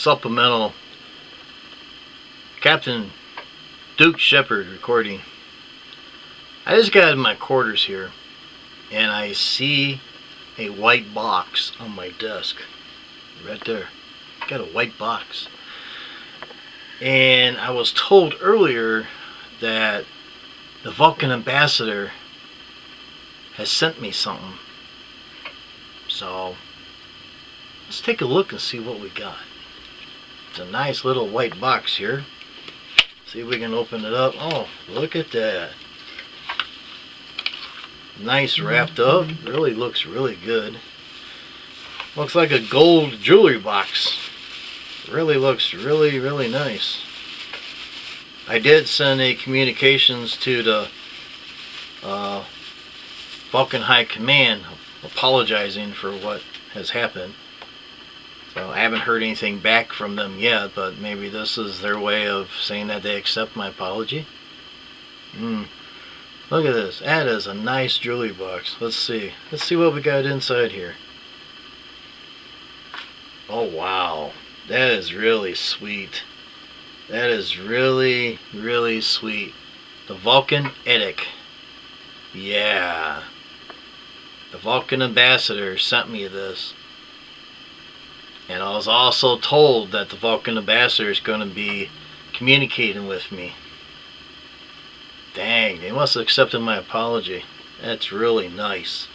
supplemental Captain Duke Shephard recording. I just got in my quarters here and I see a white box on my desk. Right there. Got a white box. And I was told earlier that the Vulcan ambassador has sent me something. So let's take a look and see what we got. It's a nice little white box here. See if we can open it up. Oh, look at that. Nice wrapped up. Really looks really good. Looks like a gold jewelry box. Really looks really nice. I did send a communications to the Vulcan High Command apologizing for what has happened. So I haven't heard anything back from them yet, but maybe this is their way of saying that they accept my apology. Look at this. That is a nice jewelry box. Let's see. Let's see what we got inside here. Oh wow. That is really sweet. That is really sweet. The Vulcan Edic. Yeah. The Vulcan ambassador sent me this. And I was also told that the Vulcan ambassador is going to be communicating with me. Dang, they must have accepted my apology. That's really nice.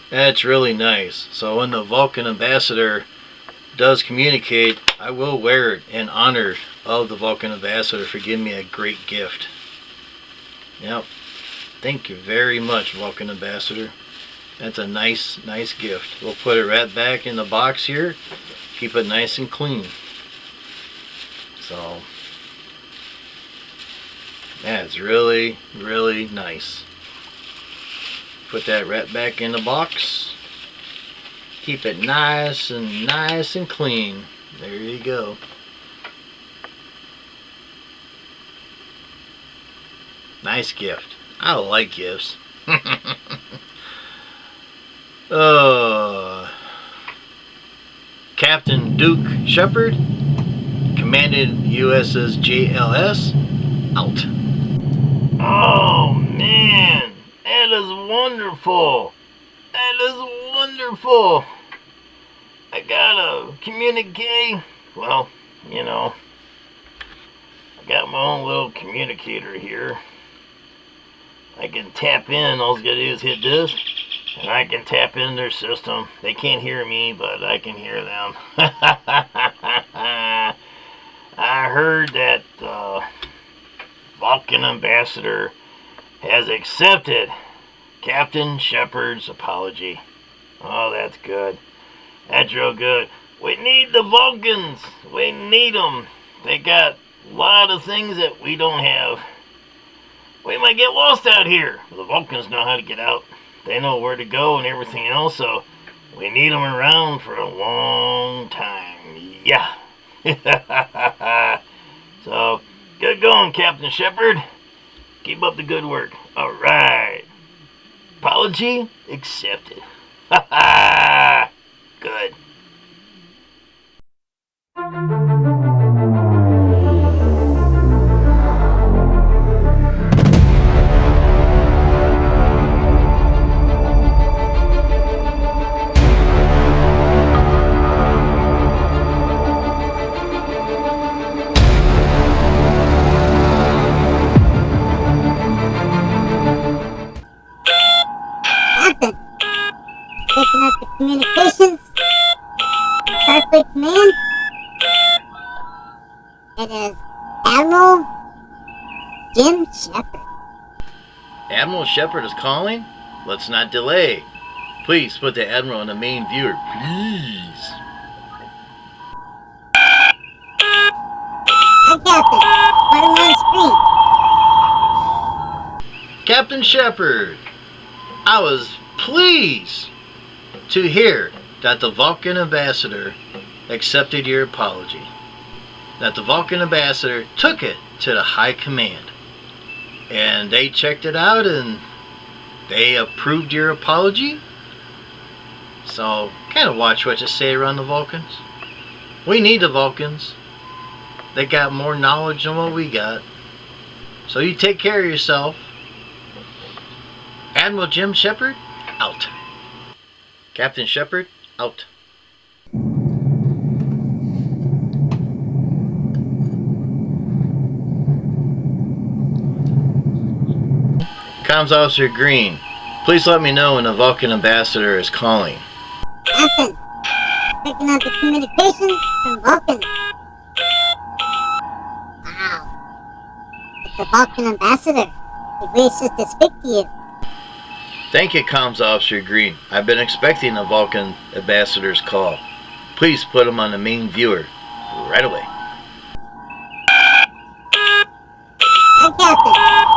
That's really nice. So when the Vulcan ambassador does communicate, I will wear it in honor of the Vulcan ambassador for giving me a great gift. Yep. Thank you very much, Vulcan ambassador. That's a nice gift. We'll put it right back in the box here. Keep it nice and clean. So that's really nice. Put that right back in the box. Keep it nice and clean. There you go. Nice gift. I like gifts. Captain Duke Shephard, commanded USS JLS, out. Oh man, that is wonderful. That is wonderful. I got a communique. Well, you know, I got my own little communicator here. I can tap in. All I gotta do is hit this, and I can tap in their system. They can't hear me, but I can hear them. I heard that Vulcan ambassador has accepted Captain Shephard's apology. Oh, that's good. That's real good. We need the Vulcans. We need them. They got a lot of things that we don't have. We might get lost out here. The Vulcans know how to get out. They know where to go and everything else, so we need them around for a long time. Yeah. So, good going, Captain Shephard. Keep up the good work. All right. Apology accepted. Good. Picking up the communications. Starfleet Command. It is Admiral Jim Shephard. Admiral Shephard is calling? Let's not delay. Please put the Admiral in the main viewer, please. I got this. Put him on screen. Captain Shephard, I was pleased to hear that the Vulcan ambassador accepted your apology. That the Vulcan ambassador took it to the High Command. And they checked it out and they approved your apology. So, kind of watch what you say around the Vulcans. We need the Vulcans. They got more knowledge than what we got. So you take care of yourself. Admiral Jim Shephard, out. Captain Shephard, out. Comms Officer Green, please let me know when the Vulcan ambassador is calling. Captain, picking up the communications from Vulcan. Wow. It's the Vulcan ambassador. He wishes to speak to you. Thank you, Comms Officer Green. I've been expecting the Vulcan ambassador's call. Please put him on the main viewer right away. Hi, Captain.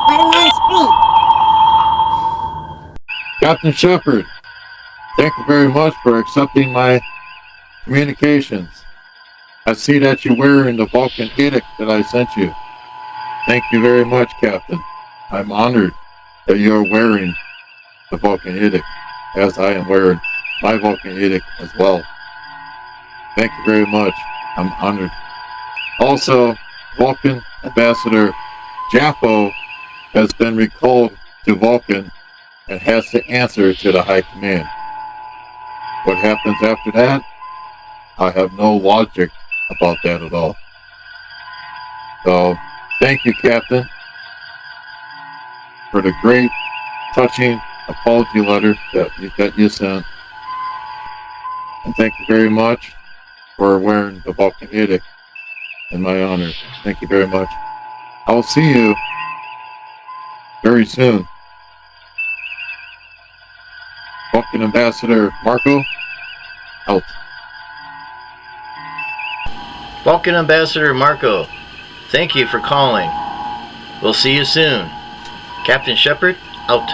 Put him on screen. Captain Shephard, thank you very much for accepting my communications. I see that you're wearing the Vulcan edict that I sent you. Thank you very much, Captain. I'm honored that you're wearing the Vulcan edict, as I am wearing my Vulcan edict as well. Thank you very much. I'm honored. Also, Vulcan Ambassador Jaffo has been recalled to Vulcan and has to answer to the High Command. What happens after that? I have no logic about that at all. So, thank you, Captain, for the great, touching apology letter that you sent. And thank you very much for wearing the Vulcan edict in my honor. Thank you very much. I'll see you very soon. Vulcan Ambassador Marco, out. Vulcan Ambassador Marco, thank you for calling. We'll see you soon. Captain Shephard, out.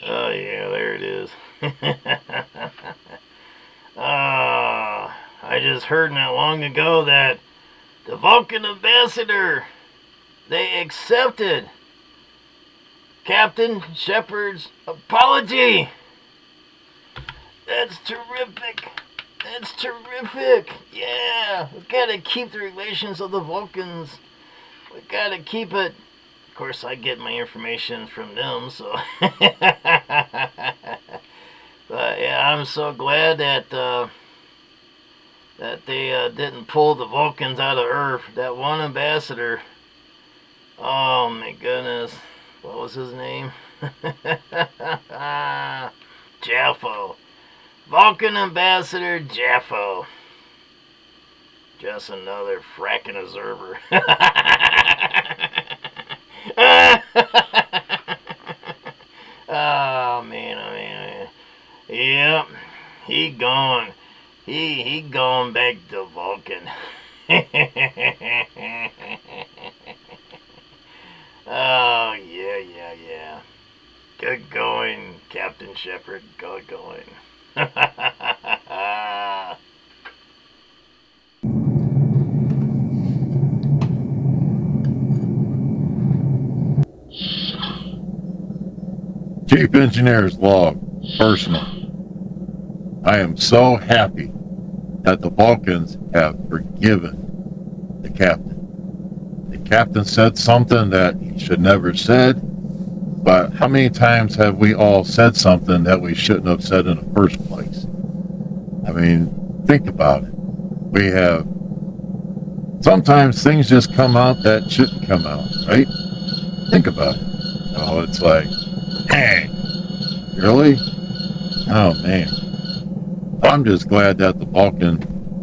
Oh yeah, there it is. I just heard not long ago that the Vulcan ambassador, they accepted Captain Shephard's apology. That's terrific. That's terrific. Yeah, we gotta keep the relations of the Vulcans. We gotta keep it. Of course, I get my information from them, so. But yeah, I'm so glad that they didn't pull the Vulcans out of Earth. That one ambassador. Oh my goodness, what was his name? Jaffo. Vulcan ambassador Jaffo. Just another fracking observer. Oh man, oh man. Yep, he gone. He gone back to Vulcan. Oh yeah. Good going, Captain Shephard. Good going. Chief Engineer's log, personal. I am so happy that the Vulcans have forgiven the captain. The captain said something that he should never have said, but how many times have we all said something that we shouldn't have said in the first place? I mean, think about it. We have, sometimes things just come out that shouldn't come out, right? Think about it. Oh, it's like, dang, really? Oh man. I'm just glad that the Vulcan,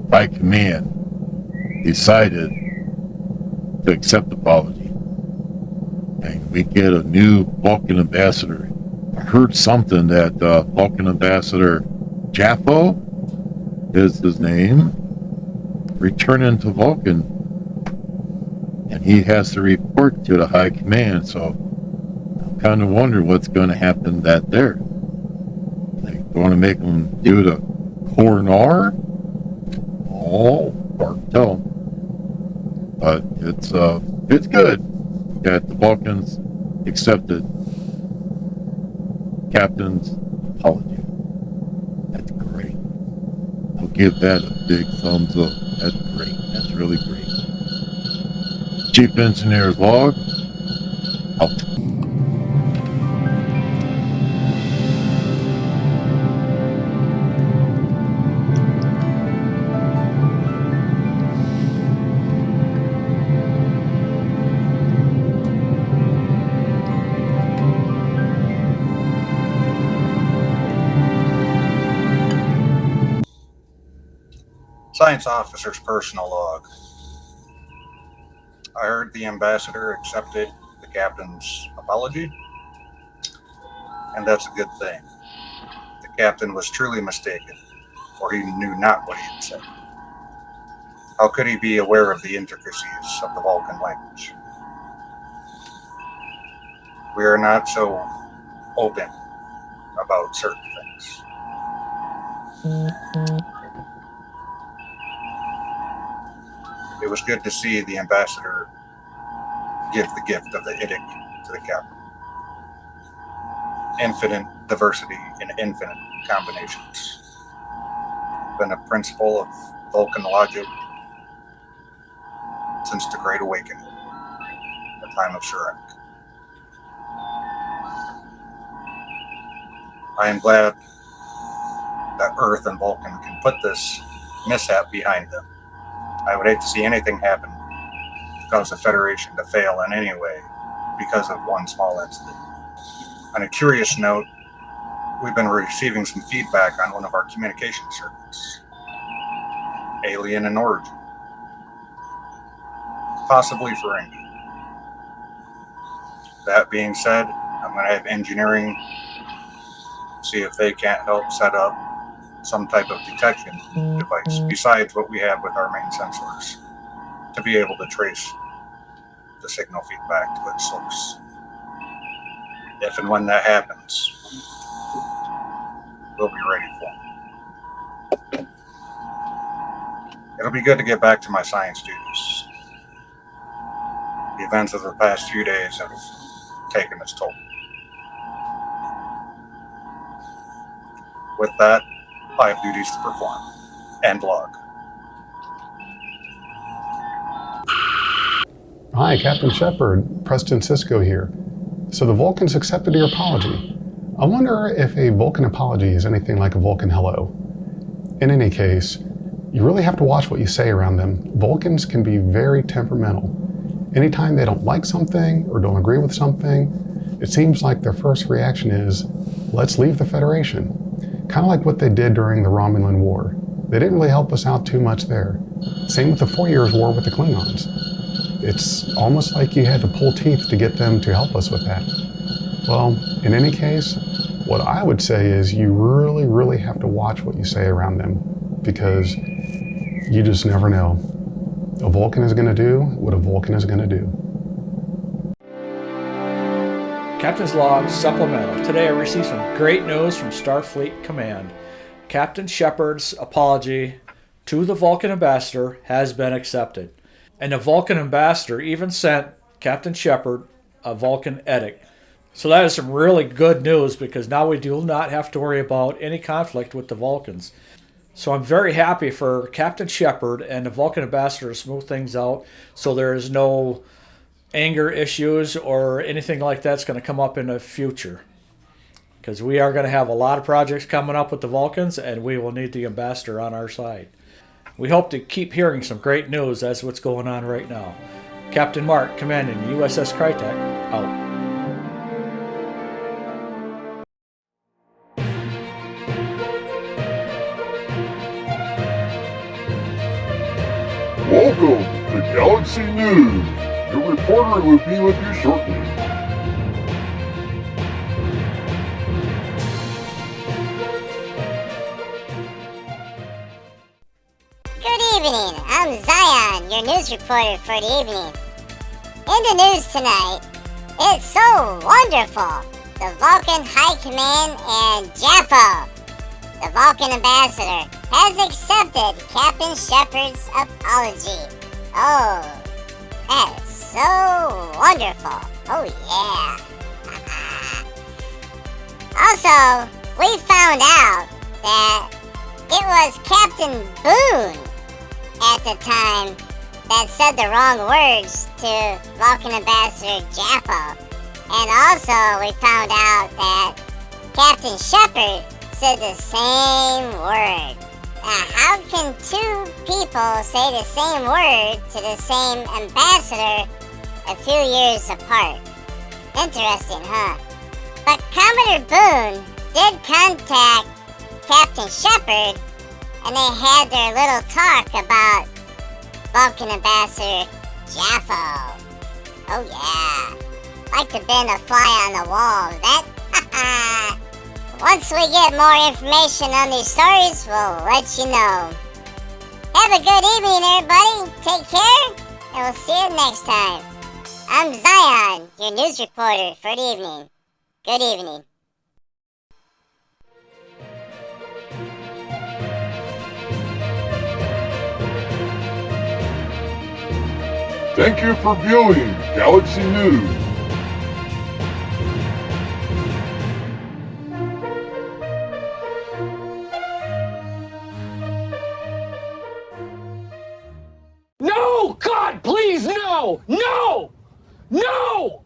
by command, decided to accept the apology. And we get a new Vulcan ambassador. I heard something that Vulcan ambassador Jaffo is his name, returning to Vulcan. And he has to report to the high command, so I'm kind of wondering what's going to happen there. They're going to make him do the Commodore? Oh, hard to tell. But it's good that the Vulcans accepted Captain's apology. That's great. I'll give that a big thumbs up. That's great. That's really great. Chief Engineer's log, out. Science Officer's personal log. I heard the ambassador accepted the captain's apology, and that's a good thing. The captain was truly mistaken, for he knew not what he had said. How could he be aware of the intricacies of the Vulcan language? We are not so open about certain things. It was good to see the ambassador give the gift of the Idic to the captain. Infinite diversity in infinite combinations. Been a principle of Vulcan logic since the Great Awakening, the time of Shrek. I am glad that Earth and Vulcan can put this mishap behind them. I would hate to see anything happen to cause the Federation to fail in any way because of one small incident. On a curious note, we've been receiving some feedback on one of our communication circuits. Alien in origin. Possibly Ferengi. That being said, I'm going to have engineering see if they can't help set up some type of detection device besides what we have with our main sensors to be able to trace the signal feedback to its source. If and when that happens, we'll be ready for it. It'll be good to get back to my science duties. The events of the past few days have taken its toll. With that, I have duties to perform. End log. Hi, Captain Shephard. Preston Sisko here. So the Vulcans accepted your apology. I wonder if a Vulcan apology is anything like a Vulcan hello. In any case, you really have to watch what you say around them. Vulcans can be very temperamental. Anytime they don't like something or don't agree with something, it seems like their first reaction is, let's leave the Federation. Kind of like what they did during the Romulan War. They didn't really help us out too much there. Same with the 4 Years' War with the Klingons. It's almost like you had to pull teeth to get them to help us with that. Well, in any case, what I would say is you really, really have to watch what you say around them because you just never know. A Vulcan is going to do what a Vulcan is going to do. Captain's Log Supplemental. Today I received some great news from Starfleet Command. Captain Shephard's apology to the Vulcan ambassador has been accepted. And the Vulcan ambassador even sent Captain Shephard a Vulcan edict. So that is some really good news because now we do not have to worry about any conflict with the Vulcans. So I'm very happy for Captain Shephard and the Vulcan ambassador to smooth things out so there is no anger issues or anything like that's going to come up in the future. Because we are going to have a lot of projects coming up with the Vulcans and we will need the ambassador on our side. We hope to keep hearing some great news. That's what's going on right now. Captain Mark, commanding USS Krytek, out. Welcome to Galaxy News. Your reporter will be with you shortly. Good evening, I'm Zion, your news reporter for the evening. In the news tonight, it's so wonderful. The Vulcan High Command and Jaffa, the Vulcan Ambassador, has accepted Captain Shephard's apology. Oh, That is so wonderful. Oh yeah. Also, we found out that it was Captain Boone at the time that said the wrong words to Vulcan Ambassador Jaffa. And also, we found out that Captain Shephard said the same word. Now, how can two people say the same word to the same ambassador a few years apart? Interesting, huh? But Commodore Boone did contact Captain Shephard, and they had their little talk about Vulcan Ambassador Jaffa. Oh yeah, like to been a fly on the wall of that. Once we get more information on these stories, we'll let you know. Have a good evening, everybody. Take care, and we'll see you next time. I'm Zion, your news reporter for the evening. Good evening. Thank you for viewing Galaxy News. No! God, please, no! No! No!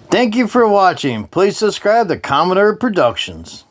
Thank you for watching. Please subscribe to Commodore Productions.